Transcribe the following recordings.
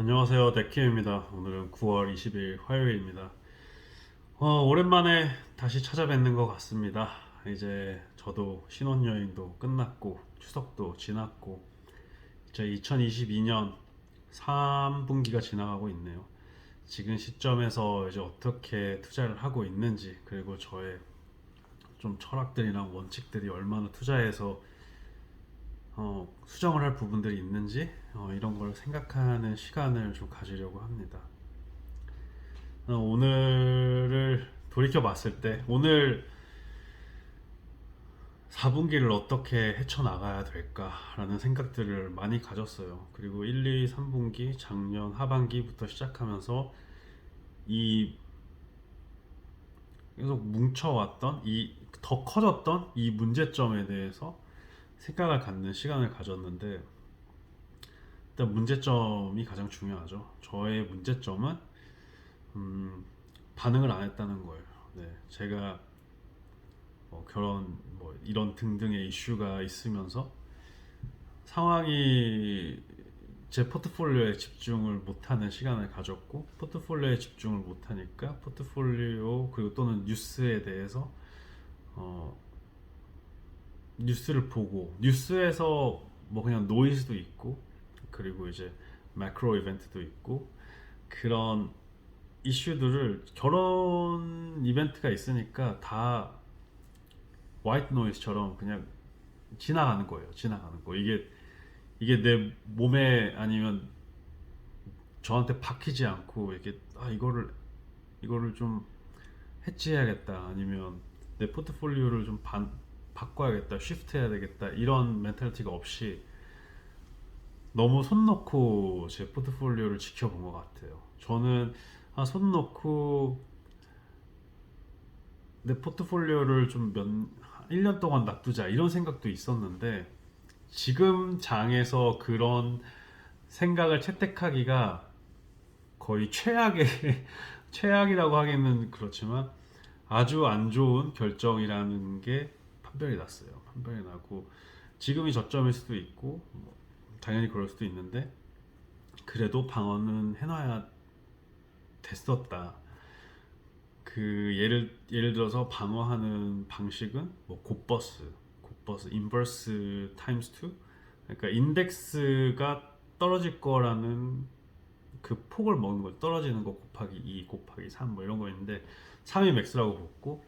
안녕하세요. 데키입니다. 오늘은 9월 20일 화요일입니다. 오랜만에 다시 찾아뵙는 것 같습니다. 이제 저도 신혼여행도 끝났고 추석도 지났고 이제 2022년 3분기가 지나가고 있네요. 지금 시점에서 이제 어떻게 투자를 하고 있는지, 그리고 저의 좀 철학들이랑 원칙들이 얼마나 투자해서 수정을 할 부분들이 있는지, 이런 걸 생각하는 시간을 좀 가지려고 합니다. 오늘을 돌이켜 봤을 때 오늘 4분기를 어떻게 헤쳐나가야 될까라는 생각들을 많이 가졌어요. 그리고 1, 2, 3분기 작년 하반기부터 시작하면서 이 계속 뭉쳐왔던 이 더 커졌던 이 문제점에 대해서 생각을 갖는 시간을 가졌는데, 일단 문제점이 가장 중요하죠. 저의 문제점은 반응을 안 했다는 거예요. 네, 제가 결혼 이런 등등의 이슈가 있으면서 상황이 제 포트폴리오에 집중을 못하는 시간을 가졌고, 포트폴리오에 집중을 못하니까 포트폴리오 그리고 또는 뉴스에 대해서 어, 뉴스를 보고, 뉴스에서 뭐 그냥 노이즈도 있고, 그리고 이제 매크로 이벤트도 있고, 그런 이슈들을 결혼 이벤트가 있으니까 다 화이트 노이즈처럼 그냥 지나가는 거예요. 지나가는 거. 이게 내 몸에 아니면 저한테 박히지 않고, 이게 이거를 좀 해지해야겠다, 아니면 내 포트폴리오를 좀 바꿔야겠다, 쉬프트해야 되겠다, 이런 멘탈리티가 없이 너무 손 놓고 제 포트폴리오를 지켜본 것 같아요. 저는 손 놓고 내 포트폴리오를 좀 1년 동안 놔두자, 이런 생각도 있었는데, 지금 장에서 그런 생각을 채택하기가 거의 최악의 최악이라고 하기는 그렇지만 아주 안 좋은 결정이라는 게 판별이 났어요. 판별이 나고, 지금이 저점일 수도 있고 당연히 그럴 수도 있는데, 그래도 방어는 해놔야 됐었다. 그 예를 들어서 방어하는 방식은 뭐 곧버스 인버스 타임스 2, 그러니까 인덱스가 떨어질 거라는 그 폭을 먹는 거죠. 떨어지는 거 곱하기 2 곱하기 3 뭐 이런 거였는데, 3이 맥스라고 봤고,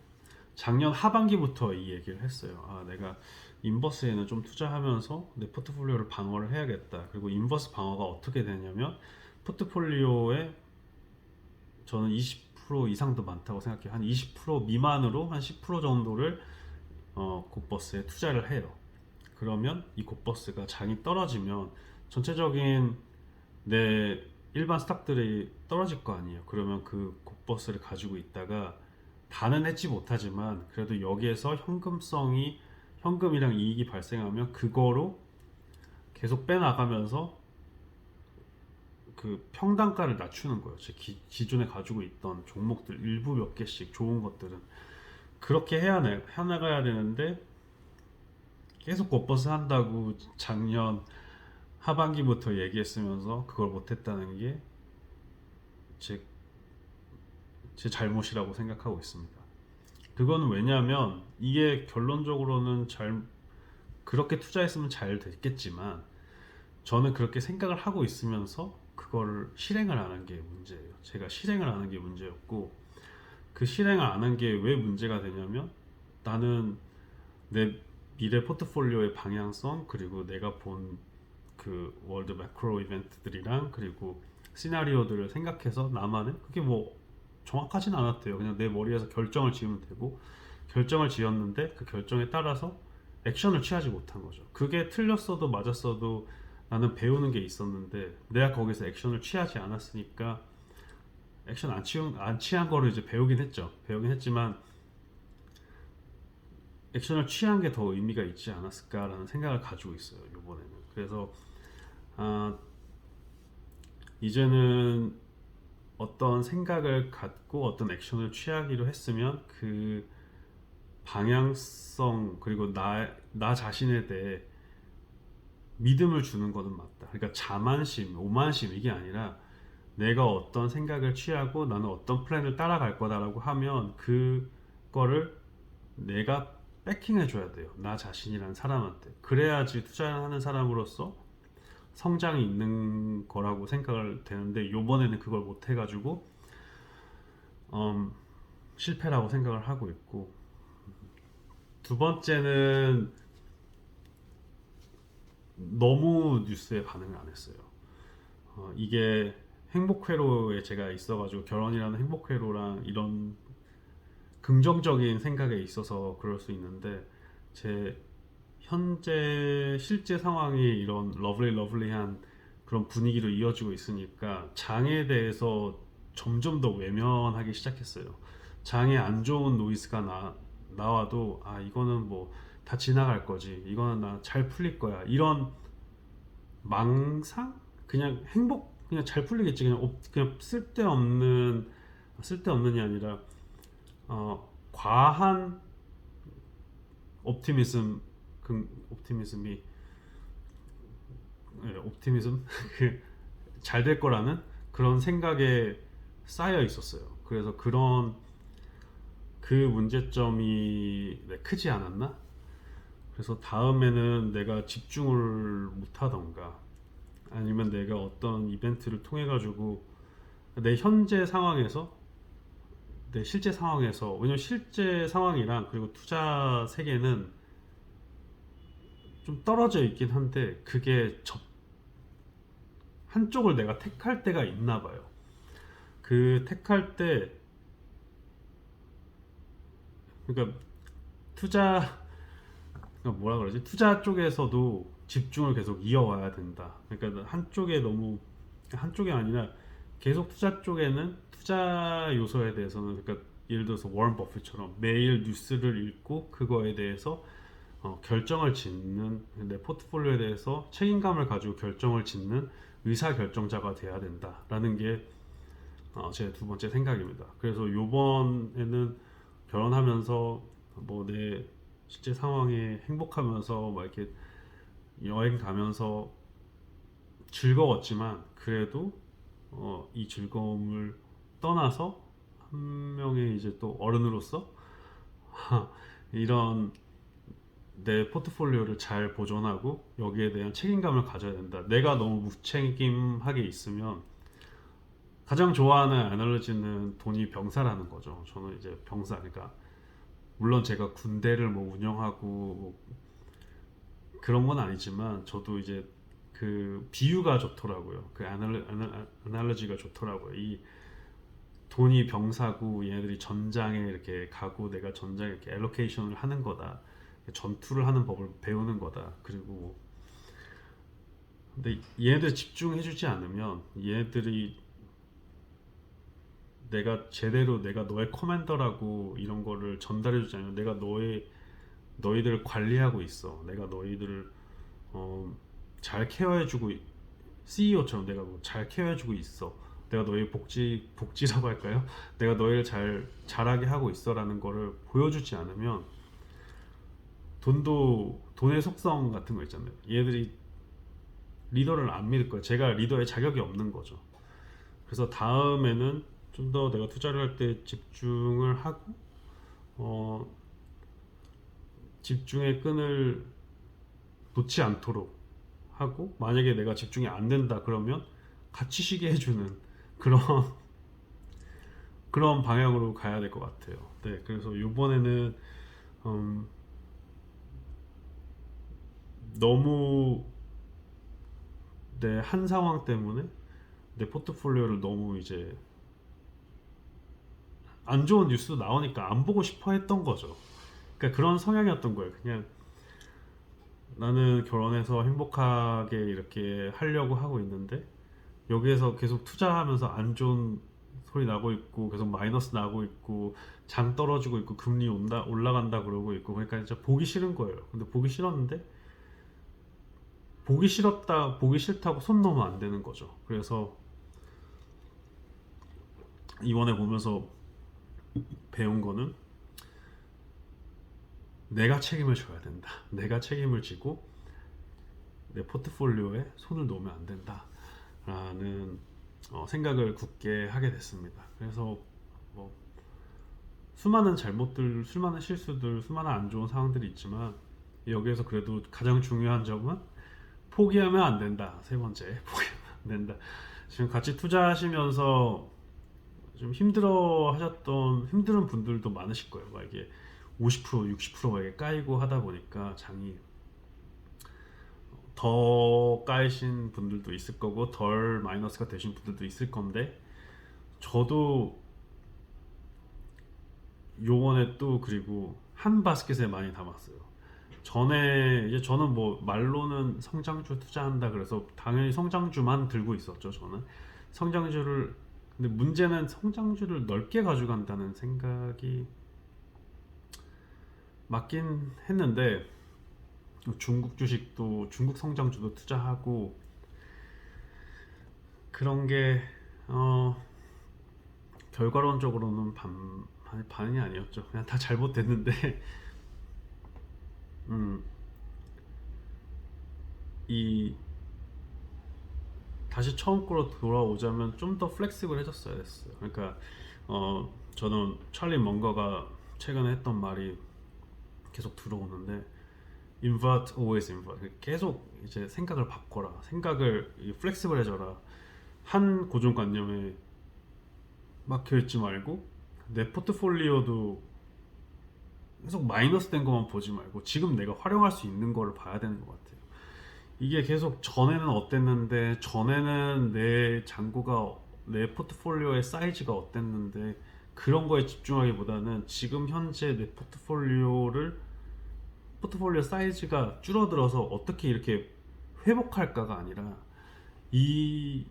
작년 하반기부터 이 얘기를 했어요. 내가 인버스에는 좀 투자하면서 내 포트폴리오를 방어를 해야겠다. 그리고 인버스 방어가 어떻게 되냐면, 포트폴리오에 저는 20% 이상도 많다고 생각해요. 한 20% 미만으로 한 10% 정도를 곧버스에 투자를 해요. 그러면 이 곧버스가 장이 떨어지면 전체적인 내 일반 스탁들이 떨어질 거 아니에요. 그러면 그 곧버스를 가지고 있다가 다는 해지 못하지만 그래도 여기에서 현금이랑 이익이 발생하면 그거로 계속 빼나가면서 그 평단가를 낮추는 거예요. 제 기존에 가지고 있던 종목들 일부 몇 개씩 좋은 것들은 그렇게 해나가야 되는데, 계속 곧버스 한다고 작년 하반기부터 얘기했으면서 그걸 못했다는 게 제 제 잘못이라고 생각하고 있습니다. 그거는 왜냐하면 이게 결론적으로는 그렇게 투자했으면 잘 됐겠지만, 저는 그렇게 생각을 하고 있으면서 그거를 실행을 안 한 게 문제예요. 제가 실행을 안 한 게 문제였고, 그 실행을 안 한 게 왜 문제가 되냐면, 나는 내 미래 포트폴리오의 방향성, 그리고 내가 본 그 월드 매크로 이벤트들이랑 그리고 시나리오들을 생각해서, 나만의 그게 뭐 정확하진 않았대요. 그냥 내 머리에서 결정을 지으면 되고, 결정을 지었는데 그 결정에 따라서 액션을 취하지 못한 거죠. 그게 틀렸어도 맞았어도 나는 배우는 게 있었는데, 내가 거기서 액션을 취하지 않았으니까, 액션 안 취한 거를 이제 배우긴 했죠. 배우긴 했지만 액션을 취한 게 더 의미가 있지 않았을까라는 생각을 가지고 있어요, 이번에는. 그래서 아, 이제는 어떤 생각을 갖고 어떤 액션을 취하기로 했으면 그 방향성, 그리고 나 자신에 대해 믿음을 주는 거는 맞다. 그러니까 자만심, 오만심 이게 아니라 내가 어떤 생각을 취하고 나는 어떤 플랜을 따라갈 거다라고 하면 그거를 내가 백킹해 줘야 돼요. 나 자신이라는 사람한테. 그래야지 투자하는 사람으로서 성장이 있는 거라고 생각을 되는데 요번에는 그걸 못 해가지고 실패라고 생각을 하고 있고, 두 번째는 너무 뉴스에 반응을 안 했어요. 이게 행복회로에 제가 있어가지고 결혼이라는 행복회로랑 이런 긍정적인 생각에 있어서 그럴 수 있는데 제 현재 실제 상황이 이런 러블리한 그런 분위기로 이어지고 있으니까 장에 대해서 점점 더 외면하기 시작했어요. 장에 안 좋은 노이즈가 나와도 아 이거는 뭐 다 지나갈 거지, 이거는 나 잘 풀릴 거야, 이런 망상? 그냥 행복, 그냥 잘 풀리겠지, 그냥 쓸데없는이 아니라 과한 옵티미즘, 옵티미즘이 옵티미즘 잘 될 거라는 그런 생각에 쌓여 있었어요. 그래서 그런 그 문제점이 크지 않았나? 그래서 다음에는 내가 집중을 못 하던가 아니면 내가 어떤 이벤트를 통해 가지고 내 현재 상황에서, 내 실제 상황에서, 왜냐면 실제 상황이랑 그리고 투자 세계는 좀 떨어져 있긴 한데 그게 한쪽을 내가 택할 때가 있나 봐요. 그 택할 때, 그러니까 투자, 그러니까 뭐라 그러지? 투자 쪽에서도 집중을 계속 이어와야 된다. 그러니까 한쪽이 아니라 계속 투자 쪽에는 투자 요소에 대해서는, 그러니까 예를 들어서 워런 버핏처럼 매일 뉴스를 읽고 그거에 대해서 결정을 짓는, 내 포트폴리오에 대해서 책임감을 가지고 결정을 짓는 의사 결정자가 돼야 된다라는 게 제 두 번째 생각입니다. 그래서 요번에는 결혼하면서 뭐 내 실제 상황에 행복하면서 막 이렇게 여행 가면서 즐거웠지만 그래도 이 즐거움을 떠나서 한 명의 이제 또 어른으로서 이런 내 포트폴리오를 잘 보존하고 여기에 대한 책임감을 가져야 된다. 내가 너무 무책임하게 있으면, 가장 좋아하는 애널로지는 돈이 병사라는 거죠. 저는 이제 병사, 그러니까 물론 제가 군대를 뭐 운영하고 뭐 그런 건 아니지만 저도 이제 그 비유가 좋더라고요. 그 애널로지가 좋더라고요. 이 돈이 병사고 얘네들이 전장에 이렇게 가고 내가 전장에 이렇게 엘로케이션을 하는 거다. 전투를 하는 법을 배우는 거다. 그리고 근데 얘네들 집중해주지 않으면, 얘네들이 내가 제대로 내가 너의 커맨더라고 이런 거를 전달해주지 않으면, 내가 너희들을 관리하고 있어, 내가 너희들을 잘 케어해주고, CEO처럼 내가 뭐잘 케어해주고 있어, 내가 너희 복지라고 할까요? 내가 너희를 잘하게 하고 있어라는 거를 보여주지 않으면, 돈의 속성 같은 거 있잖아요. 얘들이 리더를 안 믿을 거예요. 제가 리더의 자격이 없는 거죠. 그래서 다음에는 좀 더 내가 투자를 할 때 집중을 하고 어, 집중의 끈을 놓지 않도록 하고, 만약에 내가 집중이 안 된다 그러면 같이 쉬게 해주는 그런 그런 방향으로 가야 될 것 같아요. 네, 그래서 이번에는 음, 너무 내 한 상황 때문에 내 포트폴리오를 너무 이제 안 좋은 뉴스 나오니까 안 보고 싶어 했던 거죠. 그러니까 그런 성향이었던 거예요. 그냥 나는 결혼해서 행복하게 이렇게 하려고 하고 있는데 여기에서 계속 투자하면서 안 좋은 소리 나고 있고 계속 마이너스 나고 있고 장 떨어지고 있고 금리 올라간다 그러고 있고, 그러니까 진짜 보기 싫은 거예요. 근데 보기 싫었는데 보기 싫다고 손 놓으면 안 되는 거죠. 그래서 이번에 보면서 배운 거는 내가 책임을 져야 된다. 내가 책임을 지고 내 포트폴리오에 손을 놓으면 안 된다라는 생각을 굳게 하게 됐습니다. 그래서 뭐 수많은 잘못들, 수많은 실수들, 수많은 안 좋은 상황들이 있지만 여기에서 그래도 가장 중요한 점은 포기하면 안 된다. 세 번째, 포기하면 안 된다. 지금 같이 투자하시면서 좀 힘들어 하셨던 힘든 분들도 많으실 거예요. 막 이게 50% 60%막 이게 까이고 하다 보니까 장이 더 까이신 분들도 있을 거고 덜 마이너스가 되신 분들도 있을 건데 저도 요번에 또 그리고 한 바스켓에 많이 담았어요. 전에 이제 저는 뭐 말로는 성장주 투자한다 그래서 당연히 성장주만 들고 있었죠. 저는 성장주를 근데 문제는 성장주를 넓게 가져간다는 생각이 맞긴 했는데 중국 주식도 중국 성장주도 투자하고 그런 게 어, 결과론적으로는 반이 아니었죠. 그냥 다 잘못됐는데 음, 이 다시 처음 거로 돌아오자면 좀 더 플렉시블해졌어야 됐어요. 그러니까 저는 찰리 먼거가 최근에 했던 말이 계속 들어오는데 invert always invert 계속 이제 생각을 바꿔라 생각을 플렉시블해져라 한 고정관념에 막혀있지 말고 내 포트폴리오도 계속 마이너스 된 것만 보지 말고 지금 내가 활용할 수 있는 거를 봐야 되는 것 같아요. 이게 계속 전에는 어땠는데 전에는 내 잔고가 내 포트폴리오의 사이즈가 어땠는데 그런 거에 집중하기보다는 지금 현재 내 포트폴리오 사이즈가 줄어들어서 어떻게 이렇게 회복할까가 아니라 이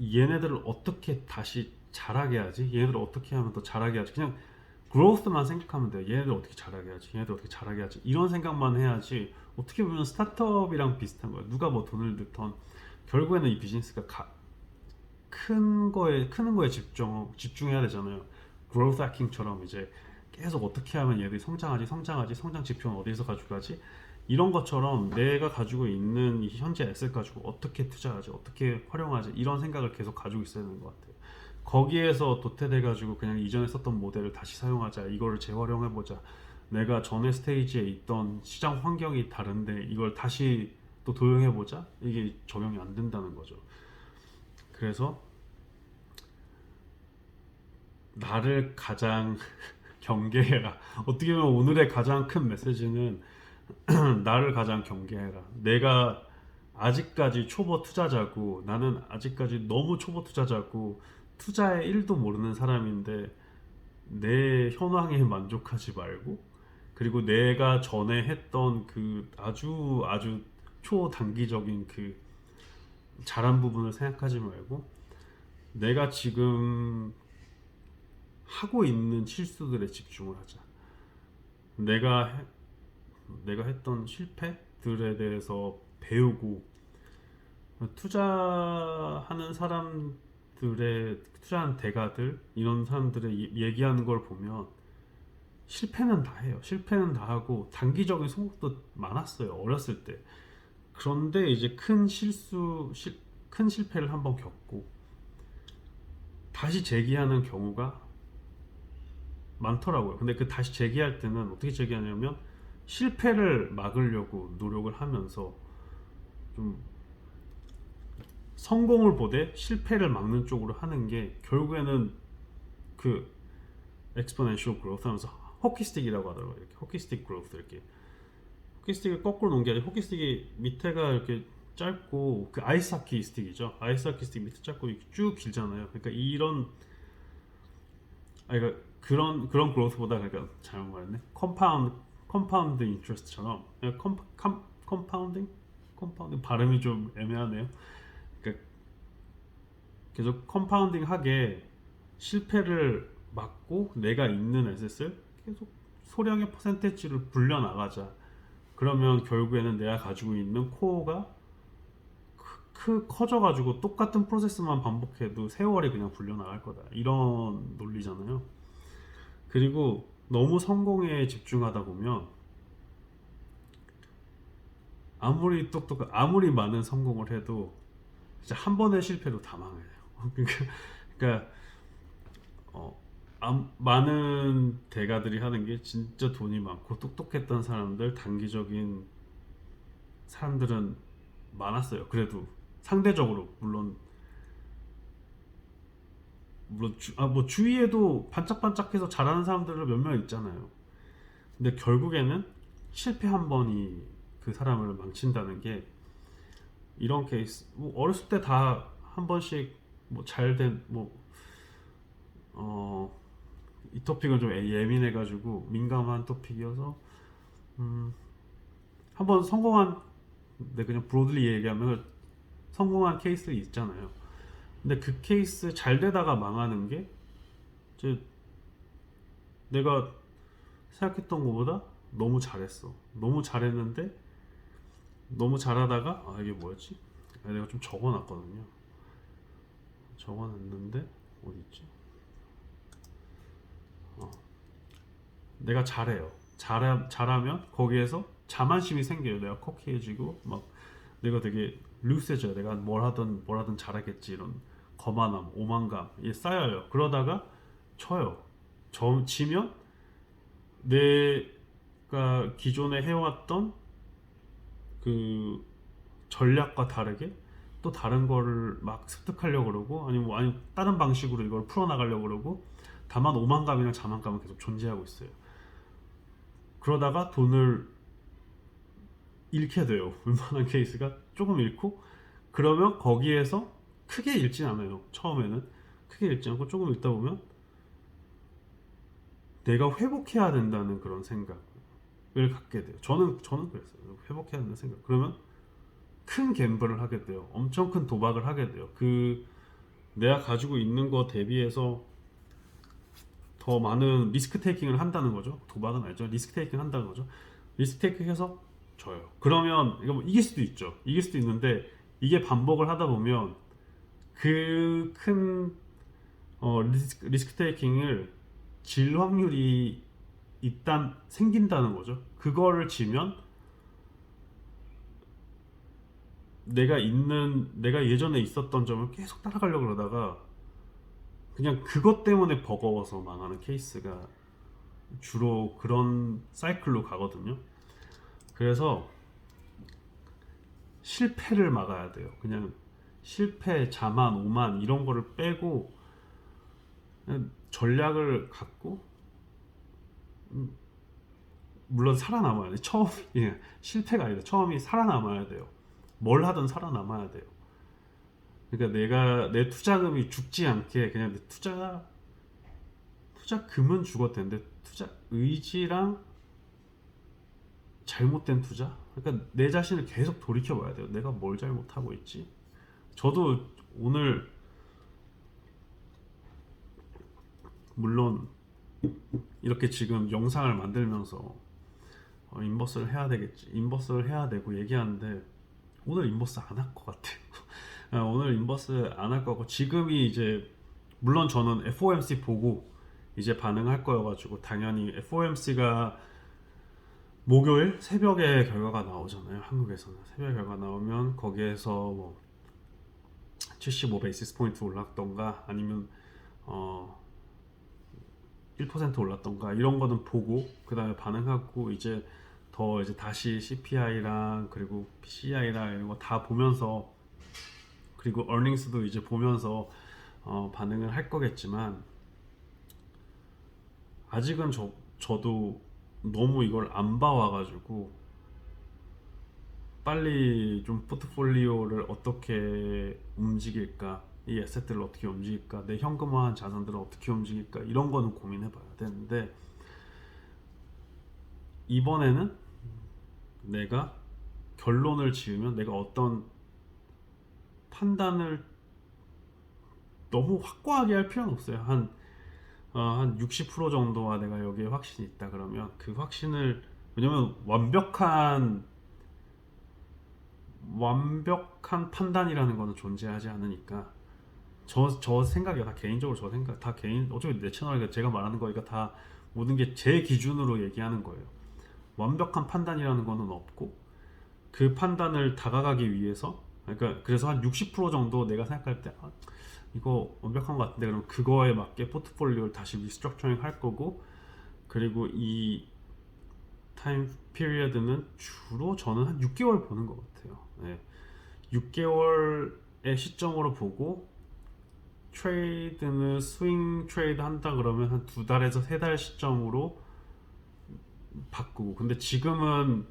얘네들을 어떻게 다시 자라게 하지? 얘네들을 어떻게 하면 더 자라게 하지? 그냥 그로스만 생각하면 돼요. 얘네들 어떻게 자라게 하지? 얘네들 어떻게 자라게 하지? 이런 생각만 해야지. 어떻게 보면 스타트업이랑 비슷한 거예요. 누가 뭐 돈을 넣던 결국에는 이 비즈니스가 크는 거에 집중해야 되잖아요. growth hacking처럼 이제 계속 어떻게 하면 얘들이 성장하지, 성장 지표는 어디서 가져가지? 이런 것처럼 내가 가지고 있는 이 현재 에셋 가지고 어떻게 투자하지, 어떻게 활용하지 이런 생각을 계속 가지고 있어야 되는 것 같아요. 거기에서 도태돼가지고 그냥 이전에 썼던 모델을 다시 사용하자, 이거를 재활용해보자. 내가 전에 스테이지에 있던 시장 환경이 다른데 이걸 다시 또 도용해보자. 이게 적용이 안 된다는 거죠. 그래서 나를 가장 경계해라. 어떻게 보면 오늘의 가장 큰 메시지는 나를 가장 경계해라. 내가 아직까지 초보 투자자고 나는 아직까지 너무 초보 투자자고 투자에 1도 모르는 사람인데 내 현황에 만족하지 말고 그리고 내가 전에 했던 그 아주 초단기적인 그 잘한 부분을 생각하지 말고 내가 지금 하고 있는 실수들에 집중을 하자. 내가 내가 했던 실패들에 대해서 배우고 투자하는 사람들의 투자한 대가들 이런 사람들의 얘기하는 걸 보면 실패는 다 해요. 실패는 다 하고 단기적인 성공도 많았어요. 어렸을 때. 그런데 이제 큰 실패를 한번 겪고 다시 재기하는 경우가 많더라고요. 근데 그 다시 재기할 때는 어떻게 재기하냐면 실패를 막으려고 노력을 하면서 좀 성공을 보되 실패를 막는 쪽으로 하는 게 결국에는 그 exponential growth 하면서 호키스틱이라고 하더라고요. 이렇게 호키스틱 growth 이렇게 호키스틱을 거꾸로 놓은 게 아니라 호키스틱이 밑에가 이렇게 짧고 그 아이스하키 스틱이죠. 아이스하키 스틱 밑에 짧고 이렇게 쭉 길잖아요. 그러니까 이런 그러니까 그런 그로스보다 그러니까 잘못 말했네. 컴파운드 인트레스트처럼 컴파운딩 발음이 좀 애매하네요. 그러니까 계속 컴파운딩 하게 실패를 막고 내가 있는 에셋을 계속 소량의 퍼센테이지를 불려 나가자. 그러면 결국에는 내가 가지고 있는 코어가 커져가지고 똑같은 프로세스만 반복해도 세월이 그냥 불려 나갈 거다. 이런 논리잖아요. 그리고 너무 성공에 집중하다 보면 아무리 똑똑한 아무리 많은 성공을 해도 진짜 한 번의 실패로 다 망해요. 그러니까 많은 대가들이 하는 게 진짜 돈이 많고 똑똑했던 사람들 단기적인 사람들은 많았어요. 그래도 상대적으로 물론 뭐 주위에도 반짝반짝해서 잘하는 사람들은 몇 명 있잖아요. 근데 결국에는 실패 한 번이 그 사람을 망친다는 게 이런 케이스. 뭐 어렸을 때 다 한 번씩 뭐 잘된 이 토픽은 좀 예민해가지고 민감한 토픽이어서 한번 성공한, 네, 그냥 브로들리 얘기하면 성공한 케이스 있잖아요. 근데 그 케이스 잘 되다가 망하는 게 이제 내가 생각했던 것보다 너무 잘했어. 너무 잘했는데 너무 잘하다가 이게 뭐였지? 내가 좀 적어놨거든요. 적어놨는데 어디 있지? 내가 잘해요. 잘하면 거기에서 자만심이 생겨요. 내가 코키해지고 막 내가 되게 루스해져요. 내가 뭘 하든 잘하겠지 이런 거만함, 오만감 이게 쌓여요. 그러다가 쳐요. 지면 내가 기존에 해왔던 그 전략과 다르게 또 다른 거를 막 습득하려고 그러고 아니 다른 방식으로 이걸 풀어나가려고 그러고 다만 오만감이랑 자만감은 계속 존재하고 있어요. 그러다가 돈을 잃게 돼요. 웬만한 케이스가 조금 잃고 그러면 거기에서 크게 잃진 않아요. 처음에는 크게 잃지 않고 조금 잃다 보면 내가 회복해야 된다는 그런 생각을 갖게 돼요. 저는 그랬어요. 회복해야 된다는 생각. 그러면 큰 갬블을 하게 돼요. 엄청 큰 도박을 하게 돼요. 내가 가지고 있는 거 대비해서 더 많은 리스크 테이킹을 한다는 거죠. 도박은 알죠. 리스크 테이킹 한다는 거죠. 리스크 테이킹 해서 져요. 그러면 이거 뭐 이길 수도 있죠. 이길 수도 있는데 이게 반복을 하다 보면 그 큰 리스크 테이킹을 질 확률이 일단 생긴다는 거죠. 그거를 지면 내가 예전에 있었던 점을 계속 따라가려고 그러다가 그냥 그것 때문에 버거워서 망하는 케이스가 주로 그런 사이클로 가거든요. 그래서 실패를 막아야 돼요. 그냥 실패, 자만, 오만 이런 거를 빼고 그냥 전략을 갖고 물론 살아남아야 돼. 실패가 아니라 처음이 살아남아야 돼요. 뭘 하든 살아남아야 돼요. 그러니까 내 투자금이 죽지 않게 그냥 내 투자금은 죽었을 텐데 투자 의지랑 잘못된 투자? 그러니까 내 자신을 계속 돌이켜봐야 돼요. 내가 뭘 잘못하고 있지? 저도 오늘 물론 이렇게 지금 영상을 만들면서 인버스를 해야 되겠지, 인버스를 해야 되고 얘기하는데 오늘 인버스 안 할 것 같아요. 오늘 인버스 안 할 거고 지금이 이제 물론 저는 FOMC 보고 이제 반응할 거여가지고 당연히 FOMC가 목요일 새벽에 결과가 나오잖아요. 한국에서는 새벽에 결과 나오면 거기에서 뭐 75 베이시스 포인트 올랐던가 아니면 1% 올랐던가 이런 거는 보고 그 다음에 반응하고 이제 다시 CPI랑 그리고 PCI랑 이런 거 다 보면서 그리고 earnings도 이제 보면서 반응을 할 거겠지만 아직은 저도 너무 이걸 안 봐와가지고 빨리 좀 포트폴리오를 어떻게 움직일까, 이 에셋들을 어떻게 움직일까, 내 현금화한 자산들을 어떻게 움직일까 이런 거는 고민해봐야 되는데 이번에는 내가 결론을 지으면 내가 어떤 판단을 너무 확고하게 할 필요는 없어요. 한 60% 정도와 내가 여기에 확신이 있다 그러면 그 확신을, 왜냐면 완벽한 판단이라는 거는 존재하지 않으니까 저 생각이야. 다 개인적으로 저 생각 다 개인, 어차피 내 채널이니까 제가 말하는 거니까 다 모든 게 제 기준으로 얘기하는 거예요. 완벽한 판단이라는 거는 없고 그 판단을 다가가기 위해서, 그러니까 그래서 한 60% 정도 내가 생각할 때 이거 완벽한 것 같은데, 그럼 그거에 맞게 포트폴리오를 다시 리스트럭처링 할 거고, 그리고 이 타임 피리어드는 주로 저는 한 6개월 보는 것 같아요. 네. 6개월의 시점으로 보고, 트레이드는 스윙 트레이드 한다 그러면 한 2달에서 3달 시점으로 바꾸고, 근데 지금은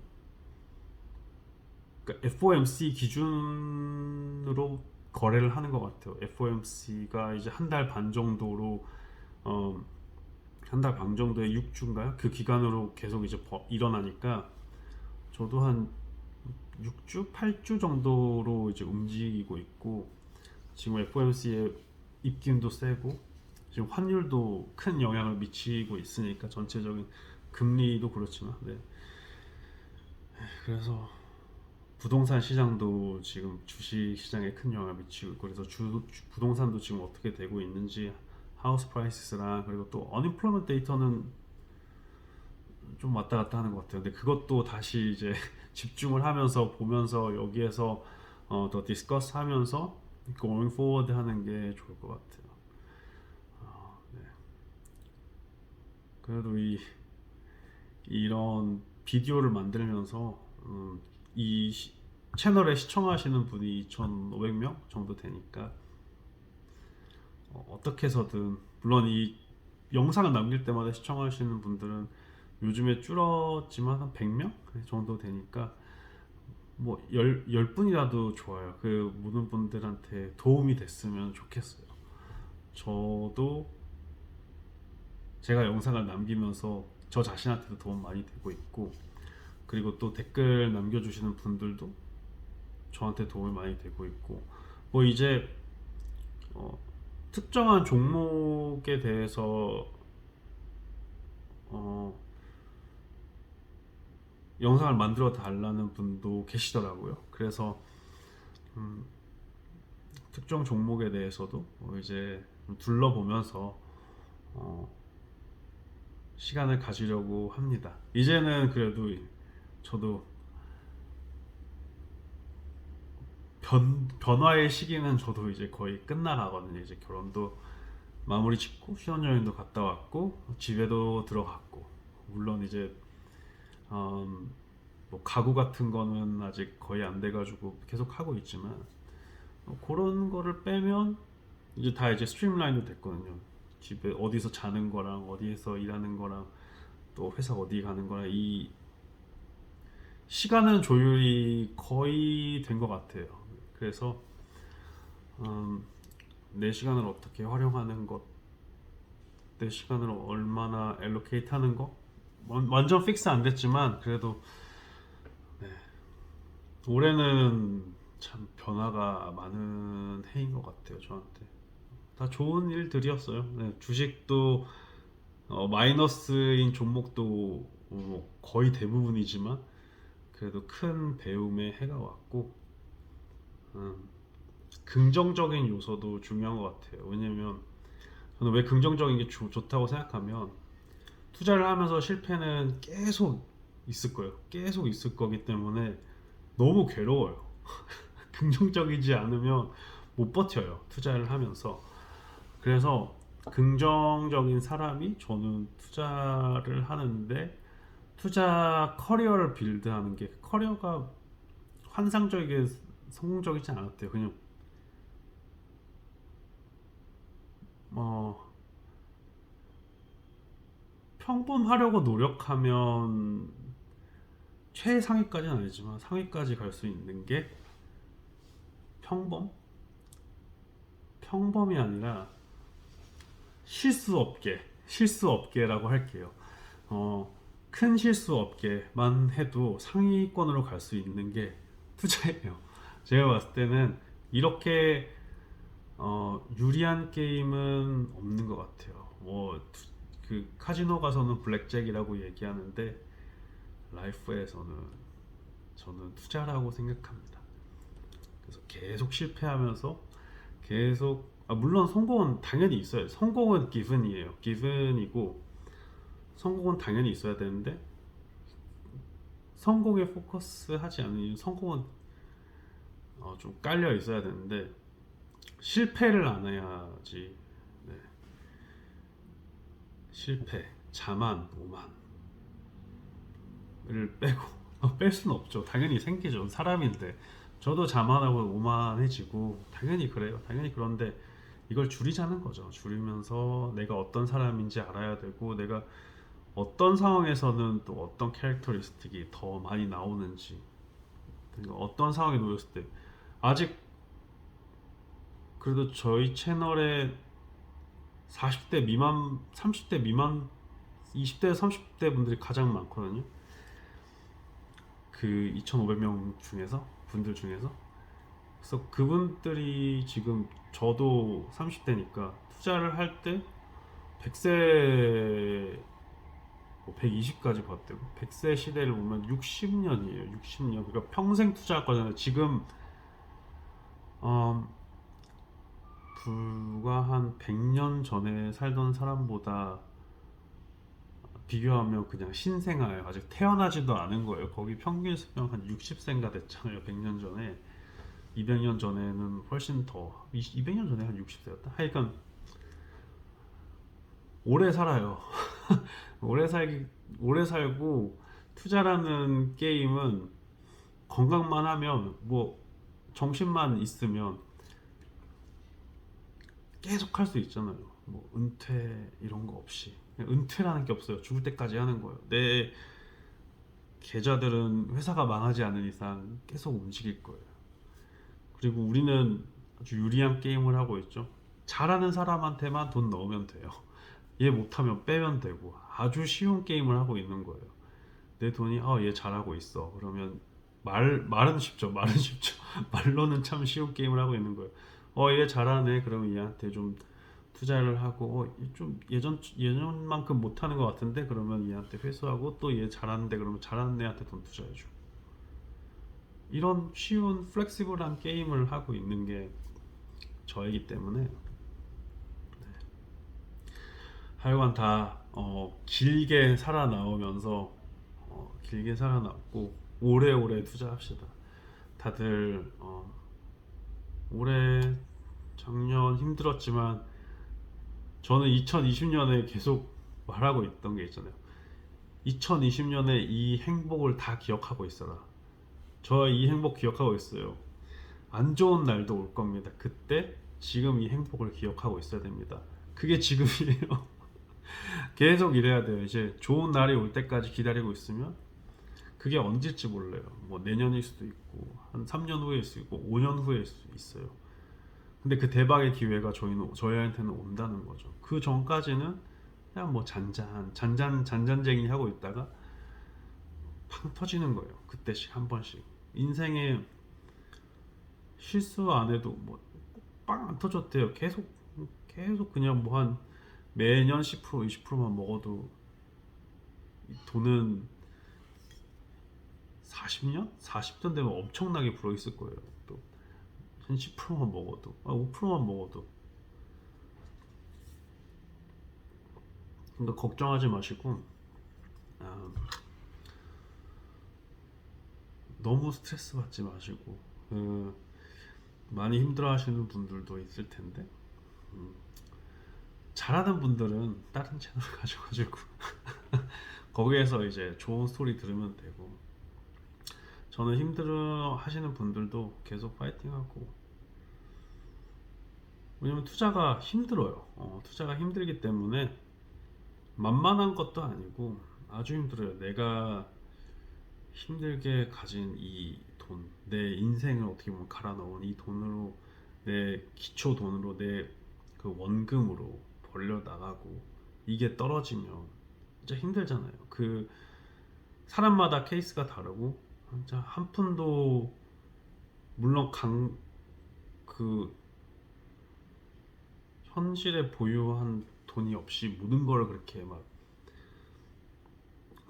그러니까 FOMC 기준으로 거래를 하는 것 같아요. FOMC가 이제 한 달 반 정도로, 한 달 반 정도의 6주인가요? 그 기간으로 계속 이제 일어나니까 저도 한 6주, 8주 정도로 이제 움직이고 있고, 지금 FOMC의 입김도 세고 지금 환율도 큰 영향을 미치고 있으니까, 전체적인 금리도 그렇지만, 네. 그래서 부동산 시장도 지금 주식 시장에 큰 영향을 미치고 있고, 그래서 부동산도 지금 어떻게 되고 있는지, 하우스 프라이스랑, 그리고 또 어닝플로먼트 데이터는 좀 왔다 갔다 하는 것 같아요. 근데 그것도 다시 이제 집중을 하면서 보면서, 여기에서 더 디스커스 하면서 going forward 하는 게 좋을 것 같아요. 네. 그래도 이런 비디오를 만들면서, 이 채널에 시청하시는 분이 2,500명 정도 되니까, 어떻게 해서든, 물론 이 영상을 남길 때마다 시청하시는 분들은 요즘에 줄었지만 한 100명 정도 되니까, 뭐 10분이라도 좋아요. 그 모든 분들한테 도움이 됐으면 좋겠어요. 저도 제가 영상을 남기면서 저 자신한테도 도움 많이 되고 있고, 그리고 또 댓글 남겨주시는 분들도 저한테 도움이 많이 되고 있고, 뭐 이제 특정한 종목에 대해서 어, 영상을 만들어 달라는 분도 계시더라고요. 그래서 특정 종목에 대해서도 이제 둘러보면서 어, 시간을 가지려고 합니다. 이제는 그래도 저도 변화의 시기는 저도 이제 거의 끝나가거든요. 이제 결혼도 마무리 짓고, 신혼여행도 갔다 왔고, 집에도 들어갔고, 물론 이제 뭐 가구 같은 거는 아직 거의 안 돼가지고 계속 하고 있지만, 그런 거를 빼면 이제 다 이제 스트림라인도 됐거든요. 집에 어디서 자는 거랑 어디에서 일하는 거랑 또 회사 어디 가는 거랑, 이 시간은 조율이 거의 된 것 같아요. 그래서 내 시간을 어떻게 활용하는 것, 내 시간을 얼마나 엘로케이트 하는 거, 완전 픽스 안 됐지만 그래도, 네, 올해는 참 변화가 많은 해인 것 같아요. 저한테 다 좋은 일들이었어요. 네, 주식도 마이너스인 종목도 거의 대부분이지만 그래도 큰 배움의 해가 왔고, 음, 긍정적인 요소도 중요한 것 같아요. 왜냐면 저는 왜 긍정적인 게 좋다고 생각하면, 투자를 하면서 실패는 계속 있을 거예요. 계속 있을 거기 때문에 너무 괴로워요. 긍정적이지 않으면 못 버텨요. 투자를 하면서. 그래서 긍정적인 사람이, 저는 투자를 하는데 투자 커리어를 빌드하는 게, 커리어가 환상적이게 성공적이지 않았대요. 그냥 어, 평범하려고 노력하면 최상위까지는 아니지만 상위까지 갈 수 있는 게, 평범? 평범이 아니라 실수 없게라고 할게요. 큰 실수 없게만 해도 상위권으로 갈 수 있는 게 투자예요. 제가 봤을 때는 이렇게 유리한 게임은 없는 것 같아요. 그 카지노 가서는 블랙잭이라고 얘기하는데, 라이프에서는 저는 투자라고 생각합니다. 그래서 계속 실패하면서 계속, 물론 성공은 당연히 있어요. 성공은 기분이에요. 기분이고 성공은 당연히 있어야 되는데, 성공에 포커스하지 않는 이유, 성공은 좀 깔려 있어야 되는데 실패를 안 해야지. 네. 실패, 자만, 오만을 빼고 뺄 수는 없죠. 당연히 생기죠. 사람인데 저도 자만하고 오만해지고 당연히 그래요. 당연히 그런데 이걸 줄이자는 거죠. 줄이면서 내가 어떤 사람인지 알아야 되고 내가 어떤 상황에서는 또 어떤 캐릭터리스틱이 더 많이 나오는지 그러니까 어떤 상황에 놓였을 때 아직 그래도 저희 채널에 40대 미만, 30대 미만, 20대, 30대 분들이 가장 많거든요. 그 2,500명 중에서 분들 중에서 그래서 그분들이 지금 저도 30대니까 투자를 할 때 100세 120까지 봤대고 100세 시대를 보면 60년이에요. 60년. 그러니까 평생 투자할 거잖아요. 지금 어, 불과 한 100년 전에 살던 사람보다 비교하면 그냥 신생아예요. 아직 태어나지도 않은 거예요. 거기 평균 수명 한 60세인가 됐잖아요. 100년 전에. 200년 전에는 훨씬 더 200년 전에 한 60세였다. 하여간 오래 살아요. 오래 살고 투자라는 게임은 건강만 하면 뭐 정신만 있으면 계속 할 수 있잖아요. 뭐 은퇴 이런 거 없이 그냥 은퇴라는 게 없어요. 죽을 때까지 하는 거예요. 내 계좌들은 회사가 망하지 않은 이상 계속 움직일 거예요. 그리고 우리는 아주 유리한 게임을 하고 있죠. 잘하는 사람한테만 돈 넣으면 돼요. 얘 못하면 빼면 되고 아주 쉬운 게임을 하고 있는 거예요. 내 돈이 얘 잘하고 있어. 그러면 말은 쉽죠. 말은 쉽죠. 말로는 참 쉬운 게임을 하고 있는 거예요. 얘 잘하네. 그러면 얘한테 좀 투자를 하고 좀 예전만큼 못하는 것 같은데 그러면 얘한테 회수하고 또 얘 잘하는데 그러면 잘하는 애한테 돈 투자해줘. 이런 쉬운 플렉시블한 게임을 하고 있는 게 저이기 때문에 하여간 다 길게 살아나오면서 길게 살아남고 오래오래 투자합시다. 다들 올해 작년 힘들었지만 저는 2020년에 계속 말하고 있던 게 있잖아요. 2020년에 이 행복을 다 기억하고 있어라. 저 이 행복 기억하고 있어요. 안 좋은 날도 올 겁니다. 그때 지금 이 행복을 기억하고 있어야 됩니다. 그게 지금이에요. 계속 이래야 돼요. 이제 좋은 날이 올 때까지 기다리고 있으면 그게 언제일지 몰라요. 뭐 내년일 수도 있고 한 3년 후일 수도 있고 5년 후일 수도 있어요. 근데 그 대박의 기회가 저희한테는 온다는 거죠. 그 전까지는 그냥 뭐 잔잔쟁이 하고 있다가 팡 터지는 거예요. 그때씩 한 번씩. 인생에 실수 안 해도 뭐 빵 안 터졌대요. 계속 그냥 뭐 한 매년 10% 20%만 먹어도 돈은 40년? 40년 되면 엄청나게 불어 있을 거예요. 또 한 10%만 먹어도 5%만 먹어도 그러니까 걱정하지 마시고 아, 너무 스트레스 받지 마시고 많이 힘들어하시는 분들도 있을 텐데 잘하는 분들은 다른 채널 가져가지고 거기에서 이제 좋은 스토리 들으면 되고 저는 힘들어 하시는 분들도 계속 파이팅하고 왜냐면 투자가 힘들어요. 투자가 힘들기 때문에 만만한 것도 아니고 아주 힘들어요. 내가 힘들게 가진 이 돈, 내 인생을 어떻게 보면 갈아 넣은 이 돈으로 내 기초 돈으로 내 그 원금으로 벌려 나가고 이게 떨어지면 진짜 힘들잖아요. 그 사람마다 케이스가 다르고 진짜 한 푼도 물론 그 현실에 보유한 돈이 없이 모든 걸 그렇게 막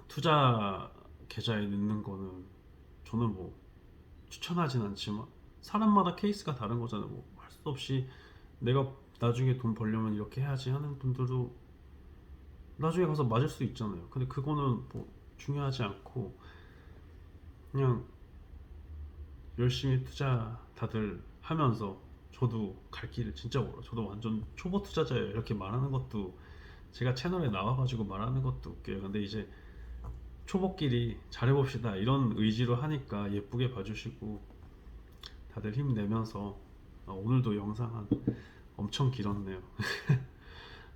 투자 계좌에 넣는 거는 저는 뭐 추천하진 않지만 사람마다 케이스가 다른 거잖아요. 뭐 할 수 없이 내가 나중에 돈 벌려면 이렇게 해야지 하는 분들도 나중에 가서 맞을 수 있잖아요. 근데 그거는 뭐 중요하지 않고 그냥 열심히 투자 다들 하면서 저도 갈 길을 진짜 몰라. 저도 완전 초보 투자자예요. 이렇게 말하는 것도 제가 채널에 나와가지고 말하는 것도 웃겨요. 근데 이제 초보끼리 잘해봅시다 이런 의지로 하니까 예쁘게 봐주시고 다들 힘내면서 오늘도 영상 한 엄청 길었네요.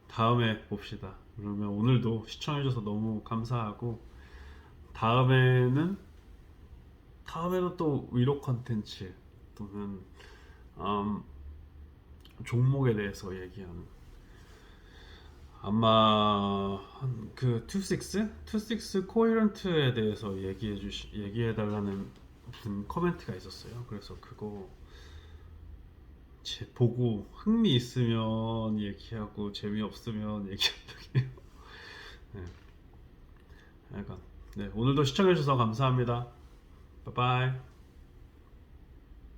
다음에 봅시다. 그러면 오늘도 시청해줘서 너무 감사하고 다음에는 또 위로 컨텐츠 또는 음, 종목에 대해서 얘기하는 아마 그 투식스 코헤런트에 대해서 얘기해달라는 분 커멘트가 있었어요. 그래서 그거 보고 흥미 있으면 얘기하고 재미 없으면 얘기하려고 해요. 네, 약간 네, 오늘도 시청해주셔서 감사합니다. 바이바이.